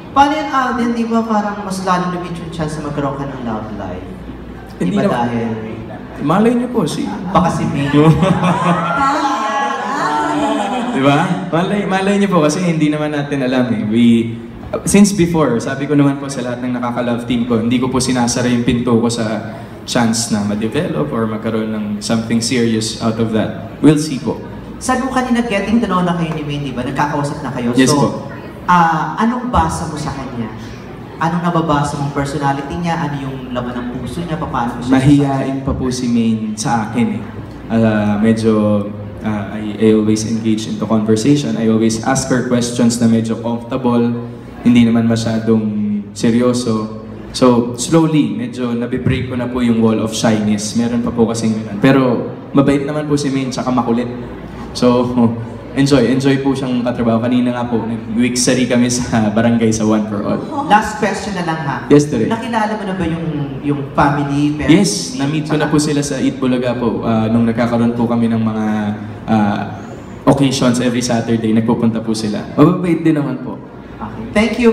Paano yun, Alden? Di ba parang mas lalo lumit yung chance na magkaroon ka ng love life? Di Hindi ba na- dahil... Malay niyo po Baka si May. Di ba? Malay niyo po kasi hindi naman natin alam eh. Since before, sabi ko naman po sa lahat ng nakaka-love team ko, hindi ko po sinasara yung pinto ko sa chance na ma-develop or magkaroon ng something serious out of that. We'll see po. Sabi mo kanina, getting to know na kayo ni May, di ba? Nagkakausap na kayo. Yes so, po. Anong basa mo sa kanya? Anong nababasa mong personality niya? Ano yung laman ng puso niya? Paano mo siya? Mahihain pa po si Maine sa akin eh. Medyo, I always engage into conversation. I always ask her questions na medyo comfortable, hindi naman masyadong seryoso. So, slowly, medyo nabibreak ko na po yung wall of shyness. Meron pa po kasing ganun. Pero, mabait naman po si Maine, tsaka makulit. So, enjoy po siyang katrabaho. Kanina nga po, nag-weeksary kami sa barangay sa One for All. Last question na lang ha. Yes, Tere. Nakilala mo na ba yung family? Parents, Yes, na-meet ko na po sila sa Eat Bulaga po. Nung nagkakaroon po kami ng mga occasions every Saturday, nagpupunta po sila. Mababait din naman po. Okay. Thank you.